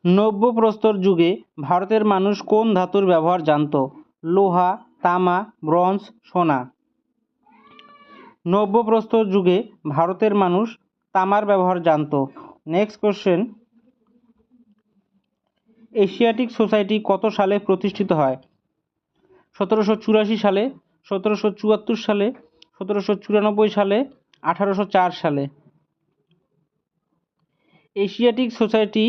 নব্যপ্রস্তর যুগে ভারতের মানুষ কোন ধাতুর ব্যবহার জানত? লোহা, তামা, ব্রোঞ্জ, সোনা। নব্যপ্রস্তর যুগে ভারতের মানুষ তামার ব্যবহার জানত। নেক্সট কোশ্চেন, এশিয়াটিক সোসাইটি কত সালে প্রতিষ্ঠিত হয়? 1784 সালে, 1774 সালে, 1794 সালে, 1804 সালে। এশিয়াটিক সোসাইটি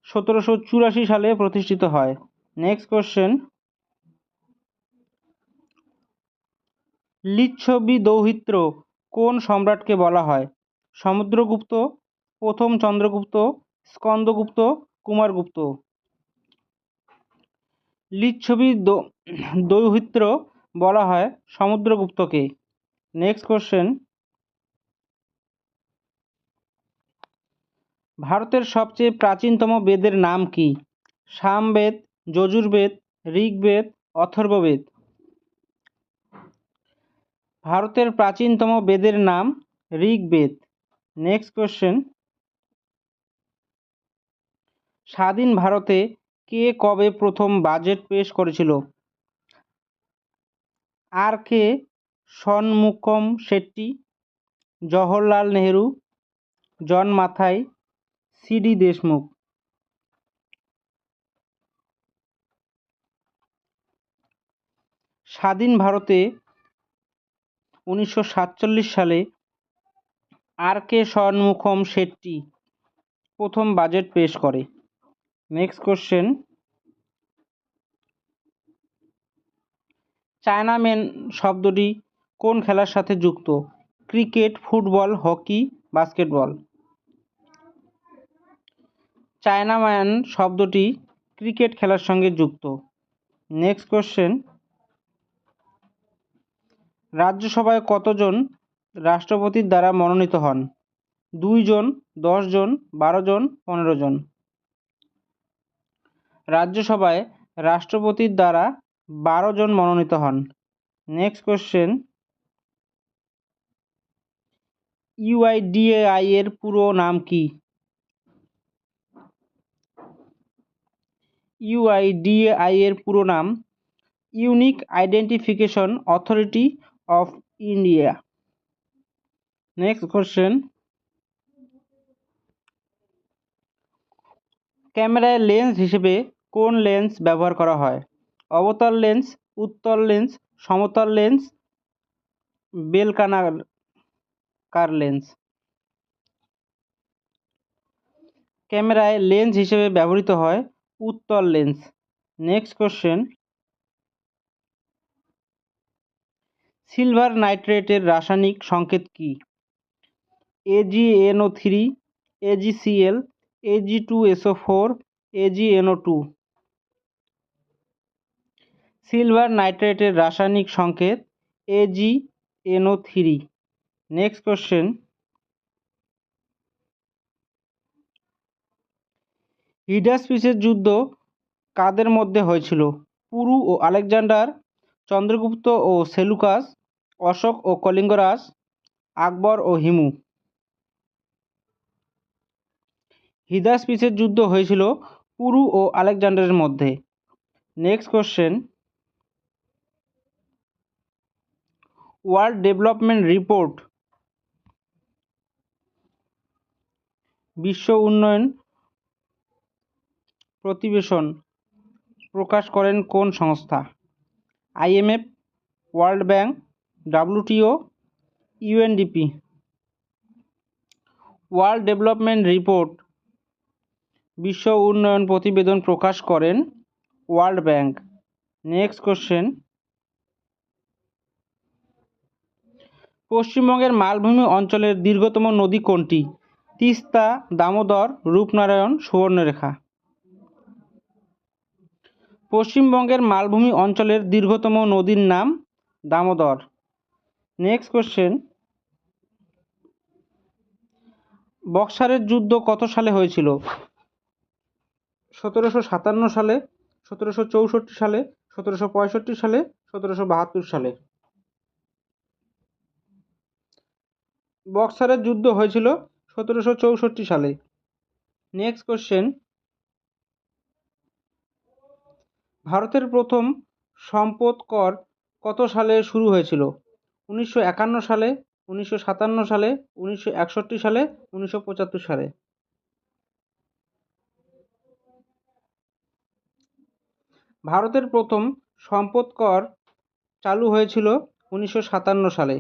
1784 সালে প্রতিষ্ঠিত হয়। নেক্সট কোশ্চেন, লিচ্ছবি দৌহিত্র কোন সম্রাটকে বলা হয়? সমুদ্রগুপ্ত, প্রথম চন্দ্রগুপ্ত, স্কন্দগুপ্ত, কুমারগুপ্ত। লিচ্ছবি দৌহিত্র বলা হয় সমুদ্রগুপ্তকে। নেক্সট কোশ্চেন, ভারতের সবচেয়ে প্রাচীনতম বেদের নাম কি? সামবেদ, যজুর্বেদ, ঋগ্বেদ, অথর্ববেদ। ভারতের প্রাচীনতম বেদের নাম ঋগ্বেদ। নেক্সট কোশ্চেন, স্বাধীন ভারতে কে কবে প্রথম বাজেট পেশ করেছিল? আর কে ষণমুখম শেট্টি, জওহরলাল নেহেরু, জন মাথাই, সিডি দেশমুখ। স্বাধীন ভারতে 1947 সালে আর কে ষণমুখম শেট্টি প্রথম বাজেট পেশ করে। নেক্সট কোশ্চেন, চায়নাম্যান শব্দটি কোন খেলার সাথে যুক্ত? Cricket, football, hockey, basketball. Chinaman শব্দটি ক্রিকেট খেলার সঙ্গে যুক্ত। নেক্সট কোশ্চেন, রাজ্যসভায় কতজন রাষ্ট্রপতির দ্বারা মনোনীত হন? 2 জন, 10 জন, 12 জন, 15 জন। রাজ্যসভায় রাষ্ট্রপতির দ্বারা 12 জন মনোনীত হন। নেক্সট কোশ্চেন, ইউআইডিএআই এর পুরো নাম কি? ইউআইডিএআই এর পুরো নাম unique identification authority of India. Next question, ক্যামেরায় লেন্স হিসেবে কোন লেন্স ব্যবহার করা হয়? অবতল লেন্স, উত্তল লেন্স, সমতল লেন্স, বেলকানাকার লেন্স। ক্যামেরায় লেন্স হিসেবে ব্যবহৃত হয় উত্তল লেন্স। নেক্সট কোশ্চেন, সিলভার নাইট্রেটের রাসায়নিক সংকেত কি? AgNO3, AgCl, Ag2SO4, AgNO2। Silver নাইট্রেটের রাসায়নিক সংকেত AgNO3। নেক্সট কোশ্চেন, হিডাসপিসের যুদ্ধ কাদের মধ্যে হয়েছিল? পুরু ও আলেকজান্ডার, চন্দ্রগুপ্ত ও সেলুকাস, অশোক ও কলিঙ্গরাজ, আকবর ও হিমু। হিদাসপিসের যুদ্ধ হয়েছিল পুরু ও আলেকজান্ডারের মধ্যে। Next question, world development report বিশ্ব উন্নয়ন প্রতিবেদন প্রকাশ করেন কোন সংস্থা? IMF, world bank, WTO, UNDP। World development report বিশ্ব উন্নয়ন প্রতিবেদন প্রকাশ করেন ওয়ার্ল্ড ব্যাংক। নেক্সট কোশ্চেন, পশ্চিমবঙ্গের মালভূমি অঞ্চলের দীর্ঘতম নদী কোনটি? তিস্তা, দামোদর, রূপনারায়ণ, সুবর্ণরেখা। পশ্চিমবঙ্গের মালভূমি অঞ্চলের দীর্ঘতম নদীর নাম দামোদর। নেক্সট কোশ্চেন, বক্সারের যুদ্ধ কত সালে হয়েছিল? 1757 সালে, 1764 সালে, 1765 সালে, 1772 সালে। বক্সারের যুদ্ধ হয়েছিল 1764 সালে। নেক্সট কোশ্চেন, ভারতের প্রথম সম্পদ কর কত সালে শুরু হয়েছিল? 1951 সালে, 1957 সালে, 1961 সালে, 1975 সালে? ভারতের প্রথম সম্পদ কর চালু হয়েছিল 1957 সালে।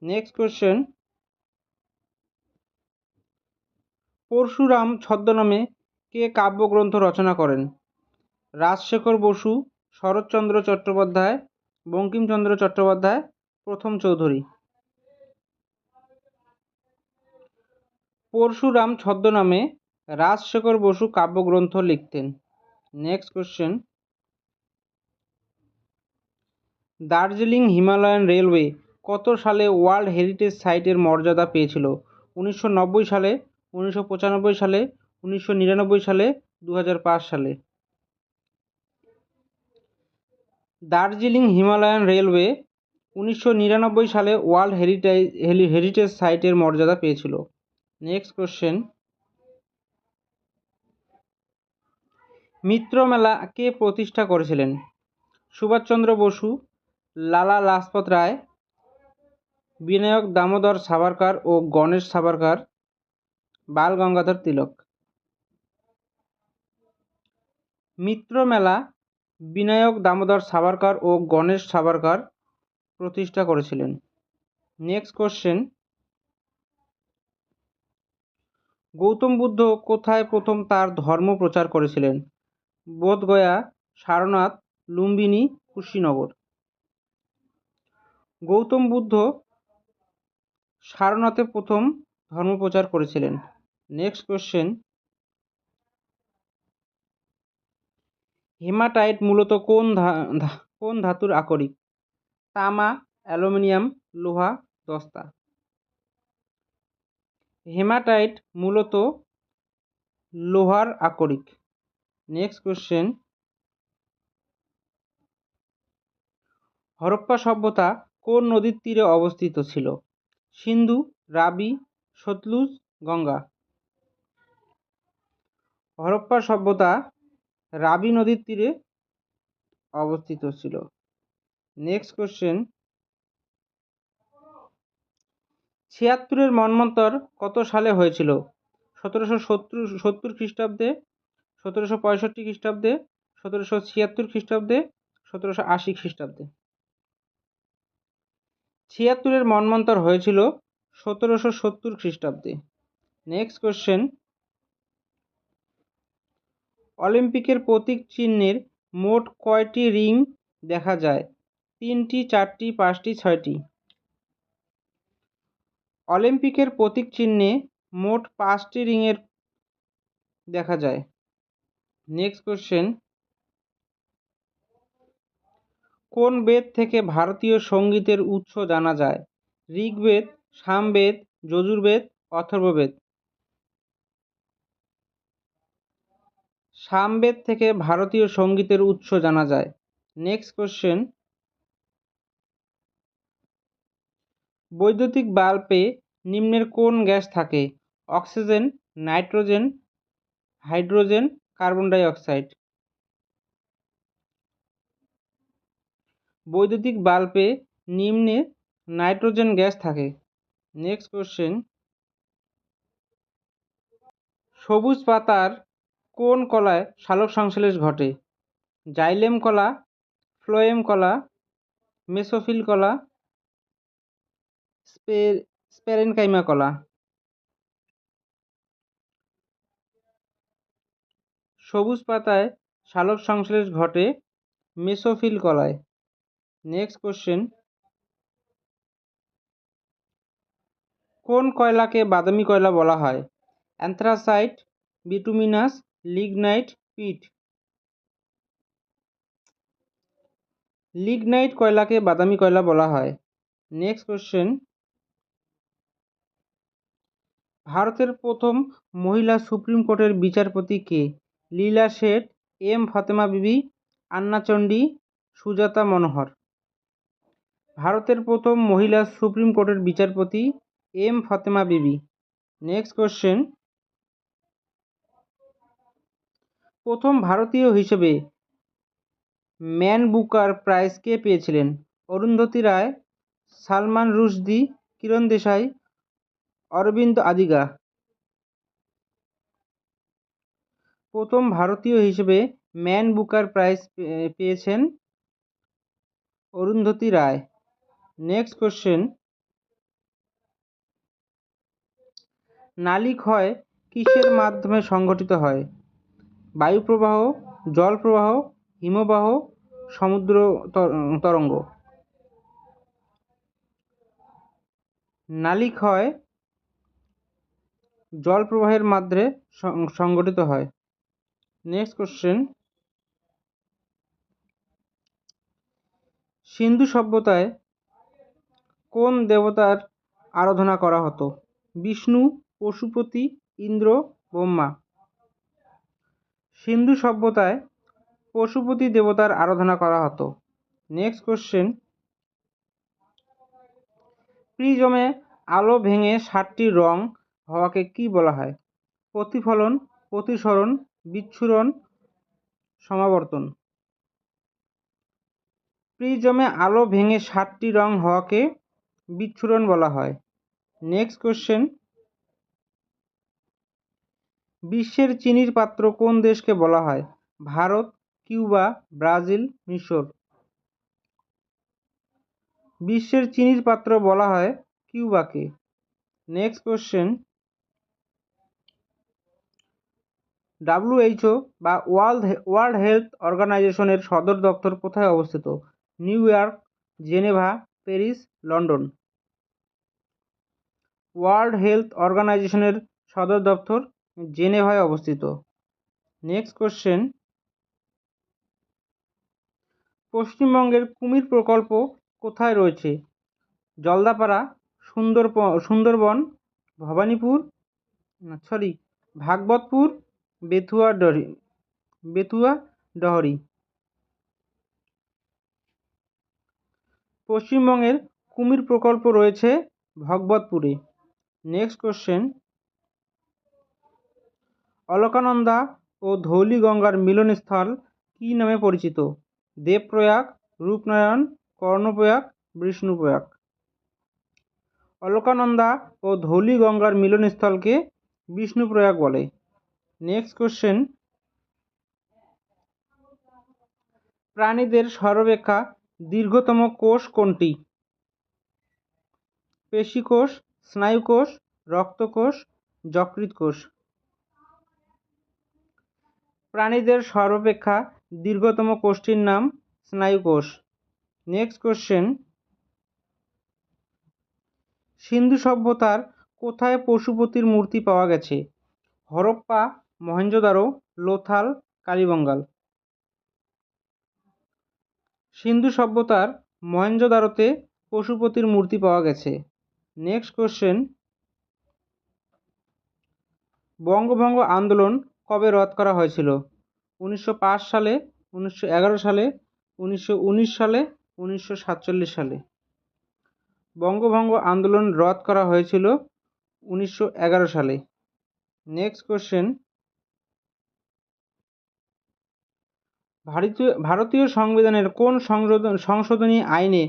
নেক্সট কোয়েশ্চেন, পরশুরাম ছদ্মনামে কে কাব্যগ্রন্থ রচনা করেন? রাজশেখর বসু, শরৎচন্দ্র চট্টোপাধ্যায়, বঙ্কিমচন্দ্র চট্টোপাধ্যায়, প্রথম চৌধুরী? পরশুরাম ছদ্মনামে রাজশেখর বসু কাব্যগ্রন্থ লিখতেন। Next question, Darjeeling Himalayan railway কত সালে ওয়ার্ল্ড হেরিটেজ সাইটের মর্যাদা পেয়েছিল? 1990 সালে, 1995 সালে, 1999 সালে, 2005 সালে? দার্জিলিং হিমালয়ান রেলওয়ে 1999 সালে ওয়ার্ল্ড হেরিটেজ সাইটের মর্যাদা পেয়েছিল। নেক্সট কোশ্চেন, মিত্র মেলা কে প্রতিষ্ঠা করেছিলেন? সুভাষচন্দ্র বসু, লালা লাজপত রায়, বিনায়ক দামোদর সাভারকার ও গণেশ সাভারকার, বাল গঙ্গাধর তিলক? মিত্র মেলা বিনায়ক দামোদর সাভারকার ও গণেশ সাভারকার প্রতিষ্ঠা করেছিলেন। নেক্সট কোশ্চেন, গৌতম বুদ্ধ কোথায় প্রথম তার ধর্ম প্রচার করেছিলেন? বোধগয়া, সারনাথ, লুম্বিনী, কুশীনগর? গৌতম বুদ্ধ সারনাথে প্রথম ধর্ম প্রচার করেছিলেন। নেক্সট কোশ্চেন, হেমাটাইট মূলত কোন ধাতুর আকরিক? তামা, অ্যালুমিনিয়াম, লোহা, দস্তা? হেমাটাইট মূলত লোহার আকরিক। নেক্সট কোশ্চেন, হরপ্পা সভ্যতা কোন নদীর তীরে অবস্থিত ছিল? সিন্ধু, রাবি, সতলুজ, গঙ্গা? হরপ্পা সভ্যতা রাবি নদীর তীরে অবস্থিত ছিল। নেক্সট কোশ্চেন, 76-এর মন্বন্তর কত সালে হয়েছিল? 1770 খ্রিস্টাব্দে, 1765 খ্রিস্টাব্দে, 1776 খ্রিস্টাব্দে, 1780 খ্রিস্টাব্দে? 76-এর মন্বন্তর হয়েছিল 1770 খ্রিস্টাব্দে। নেক্সট কোশ্চেন, অলিম্পিকের প্রতীক চিহ্নের মোট কয়টি রিং দেখা যায়? 3টি, 4টি, 5টি, 6টি? অলিম্পিকের প্রতীক চিহ্নে মোট 5টি রিংয়ের দেখা যায়। নেক্সট কোশ্চেন, কোন বেদ থেকে ভারতীয় সঙ্গীতের উৎস জানা যায়? ঋগ্বেদ, সামবেদ, যজুর্বেদ, অথর্ববেদ? সামবেদ থেকে ভারতীয় সঙ্গীতের উৎস জানা যায়। নেক্সট কোশ্চেন, বৈদ্যুতিক বাল্বে নিম্নের কোন গ্যাস থাকে? Oxygen, nitrogen, hydrogen, carbon die oxide? বৈদ্যুতিক বাল্বে নিম্নে নাইট্রোজেন গ্যাস থাকে। নেক্সট কোশ্চেন, সবুজ পাতার কোন কলায় সালোক সংশ্লেষ ঘটে? জাইলেম কলা, ফ্লোয়েম কলা, মেসোফিল কলা, স্পেরেনকাইমা কলা? সবুজ পাতায় সালোক সংশ্লেষ ঘটে মেসোফিল কলায়। নেক্সট কোশ্চেন, কোন কয়লাকে বাদামি কয়লা বলা হয়? অ্যান্থ্রাসাইট, বিটুমিনাস, লিগনাইট, পিট? লিগনাইট কয়লাকে বাদামি কয়লা বলা হয়। নেক্সট কোশ্চেন, ভারতের প্রথম মহিলা সুপ্রিম কোর্টের বিচারপতি কে? লীলা শেঠ, এম ফাতেমা বিবি, আন্না চণ্ডী, সুজাতা মনোহর? ভারতের প্রথম মহিলা সুপ্রিম কোর্টের বিচারপতি এম ফাতেমা বিবি। নেক্সট কোশ্চেন, প্রথম ভারতীয় হিসেবে ম্যান বুকার প্রাইজ কে পেয়েছিলেন? অরুন্ধতী রায়, সালমান রুশদি, কিরণ দেশাই, অরবিন্দ আদিগা। প্রথম ভারতীয় হিসেবে ম্যান বুকার প্রাইজ পেয়েছেন অরুন্ধতী রায়। নেক্সট কোশ্চেন, নালী ক্ষয় কিসের মাধ্যমে সংঘটিত হয়? বায়ুপ্রবাহ, জল প্রবাহ, হিমবাহ, সমুদ্র তরঙ্গ। নালী ক্ষয় জল প্রবাহের মাধ্যমে সংঘটিত হয়। নেক্সট কোশ্চেন, সিন্ধু সভ্যতায় কোন দেবতার আরাধনা করা হতো? বিষ্ণু, পশুপতি, ইন্দ্র, ব্রহ্মা। সিন্ধু সভ্যতায় পশুপতি দেবতার আরাধনা করা হতো। নেক্সট কোশ্চেন, প্রিজমে আলো ভেঙে 7টি রং হওয়াকে কি বলা হয়? প্রতিফলন, প্রতিসরণ, বিচ্ছুরণ, সমাবর্তন। প্রিজমে আলো ভেঙে 7টি রং হওয়াকে বিচ্ছুরণ বলা হয়। নেক্সট কোশ্চেন, বিশ্বের চিনির পাত্র কোন দেশকে বলা হয়? ভারত, কিউবা, ব্রাজিল, মিশর। বিশ্বের চিনির পাত্র বলা হয় কিউবাকে। নেক্সট কোশ্চেন, WHO বা ওয়ার্ল্ড হেলথ অর্গানাইজেশনের সদর দপ্তর কোথায় অবস্থিত? New York, Geneva, Paris, London. World health অর্গানাইজেশনের সদর দপ্তর জেনেভায় অবস্থিত। নেক্সট কোশ্চেন, পশ্চিমবঙ্গের কুমির প্রকল্প কোথায় রয়েছে? জলদাপাড়া, সুন্দরবন, ভবানীপুর, ভাগবতপুর, বেতুয়া ডহরি। পশ্চিমবঙ্গের কুমির প্রকল্প রয়েছে ভগবতপুরে। নেক্সট কোশ্চেন, অলকানন্দা ও ধৌলিগঙ্গার মিলনস্থল কী নামে পরিচিত? দেবপ্রয়াগ, রূপনারায়ণ, কর্ণপ্রয়াগ, বিষ্ণুপ্রয়াগ। অলকানন্দা ও ধৌলিগঙ্গার মিলনস্থলকে বিষ্ণুপ্রয়াগ বলে। নেক্সট কোশ্চেন, প্রাণীদের সর্বাপেক্ষা দীর্ঘতম কোষ কোনটি? পেশিকোষ, স্নায়ুকোষ, রক্তকোষ, যকৃৎ কোষ। প্রাণীদের সর্বাপেক্ষা দীর্ঘতম কোষটির নাম স্নায়ুকোষ। নেক্সট কোশ্চেন, সিন্ধু সভ্যতার কোথায় পশুপতির মূর্তি পাওয়া গেছে? হরপ্পা, মহেঞ্জোদারো, লোথাল, কালীবঙ্গাল। সিন্ধু সভ্যতার মহেঞ্জোদারোতে পশুপতির মূর্তি পাওয়া গেছে। নেক্সট কোশ্চেন, বঙ্গভঙ্গ আন্দোলন কবে রদ করা হয়েছিল? 1905 সালে, 1911 সালে, 1919 সালে, 1947 সালে। বঙ্গভঙ্গ আন্দোলন রদ করা হয়েছিল 1911 সালে। নেক্সট কোশ্চেন, ভারতীয় সংবিধানের কোন সংশোধনী আইনে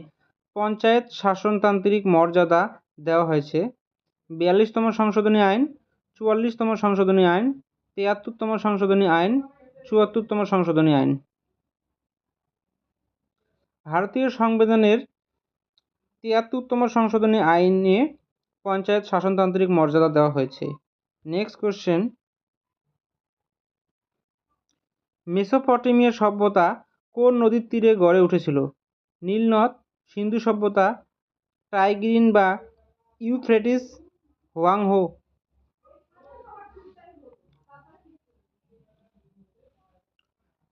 পঞ্চায়েত শাসনতান্ত্রিক মর্যাদা দেওয়া হয়েছে? 42তম সংশোধনী আইন, 44তম সংশোধনী আইন, 73তম সংশোধনী আইন, 74তম সংশোধনী আইন। ভারতীয় সংবিধানের 73তম সংশোধনী আইনে পঞ্চায়েত শাসনতান্ত্রিক মর্যাদা দেওয়া হয়েছে। নেক্সট কোশ্চেন, মেসোপটেমিয়া সভ্যতা কোন নদীর তীরে গড়ে উঠেছিল? নীলনদ, সিন্ধু সভ্যতা, টাইগ্রিন বা ইউফ্রেটিস, হোয়াংহো।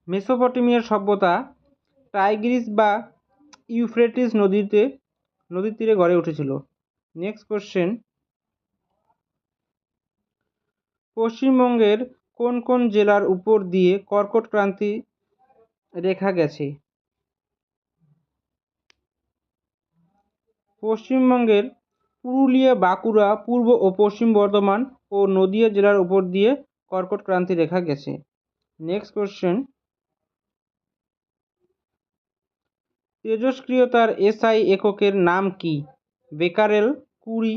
মেসোপটেমিয়ার সভ্যতা টাইগ্রিস বা ইউফ্রেটিস নদীর তীরে গড়ে উঠেছিল। নেক্সট কোশ্চেন, পশ্চিমবঙ্গের কোন কোন জেলার উপর দিয়ে কর্কট ক্রান্তি রেখা গেছে? পশ্চিমবঙ্গের পুরুলিয়া, বাঁকুড়া, পূর্ব ও পশ্চিম বর্ধমান ও নদিয়া জেলার উপর দিয়ে কর্কট ক্রান্তি রেখা গেছে। নেক্সট কোশ্চেন, তেজস্ক্রিয়তার এসআই এককের নাম কি? বেকারেল, কুরি,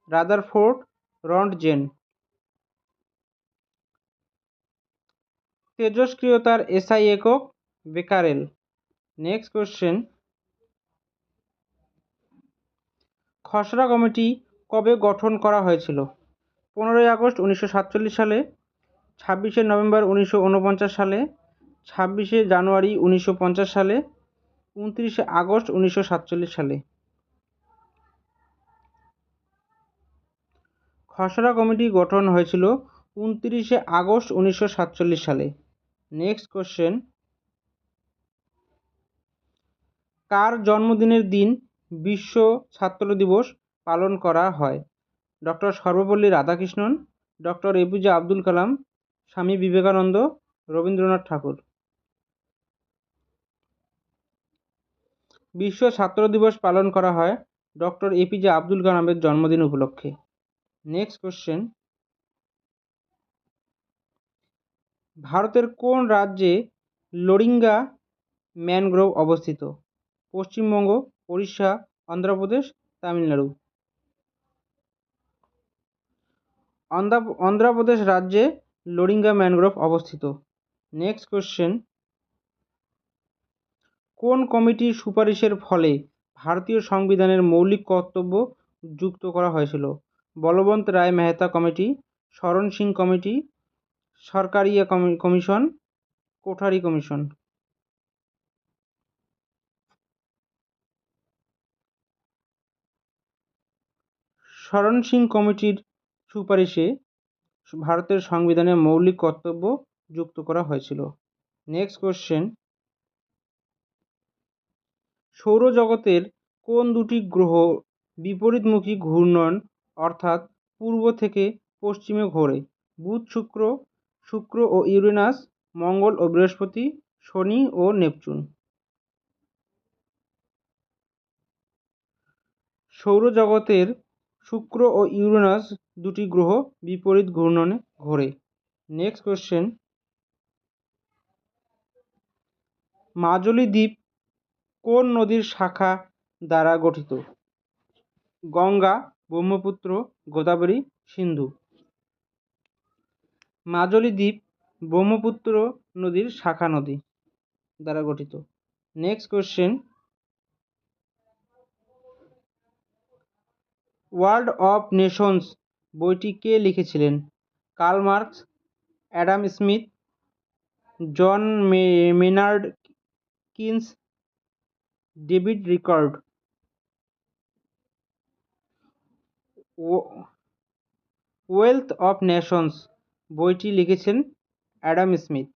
রাদারফোর্ড, রন্টজেন। তেজস্ক্রিয়তার এসআই একক বেকারেল। নেক্সট কোশ্চেন, খসড়া কমিটি কবে গঠন করা হয়েছিল? 15ই আগস্ট 1947 সালে, 26শে নভেম্বর 1949 সালে, 26শে জানুয়ারি 1950 সালে, 29শে আগস্ট 1947 সালে। খসড়া কমিটি গঠন হয়েছিল 29শে আগস্ট 1947 সালে। নেক্সট কোশ্চেন, কার জন্মদিনের দিন বিশ্ব ছাত্র দিবস পালন করা হয়? Doctor Sarvepalli Radhakrishnan, doctor APJ Abdul Kalam, Swami Vivekananda, Rabindranath ঠাকুর। বিশ্ব ছাত্র দিবস পালন করা হয় ডক্টর এপিজে আব্দুল কালামের জন্মদিন উপলক্ষে। নেক্সট কোশ্চেন, ভারতের কোন রাজ্যে লোরিঙ্গা ম্যানগ্রোভ অবস্থিত? পশ্চিমবঙ্গ, ওড়িশা, অন্ধ্রপ্রদেশ, তামিলনাড়ু। অন্ধ্রপ্রদেশ রাজ্যে লোরিঙ্গা ম্যানগ্রোভ অবস্থিত। নেক্সট কোশ্চেন, কোন কমিটির সুপারিশের ফলে ভারতীয় সংবিধানের মৌলিক কর্তব্য যুক্ত করা হয়েছিল? বলবন্ত রায় মেহতা কমিটি, শরণ Singh committee, Sarkaria commission, Kothari commission. শরণ সিং কমিটির সুপারিশে ভারতের সংবিধানে মৌলিক কর্তব্য যুক্ত করা হয়েছিল। নেক্সট কোশ্চেন, সৌরজগতের কোন দুটি গ্রহ বিপরীতমুখী ঘূর্ণন অর্থাৎ পূর্ব থেকে পশ্চিমে ঘোরে? বুধ, শুক্র, শুক্র ও ইউরেনাস, মঙ্গল ও বৃহস্পতি, শনি ও নেপচুন। সৌরজগতের শুক্র ও ইউরেনাস দুটি গ্রহ বিপরীত ঘূর্ণনে ঘোরে। নেক্সট কোশ্চেন, মাজুলী দ্বীপ কোন নদীর শাখা দ্বারা গঠিত? গঙ্গা, ব্রহ্মপুত্র, গোদাবরী, সিন্ধু। মাজুলী দ্বীপ ব্রহ্মপুত্র নদীর শাখা নদী দ্বারা গঠিত। Next question, world of nations বইটি কে লিখেছিলেন? Karl Marx, Adam Smith, John Maynard Keynes, David Ricardo. Wealth of nations বইটি লিখেছেন অ্যাডাম স্মিথ।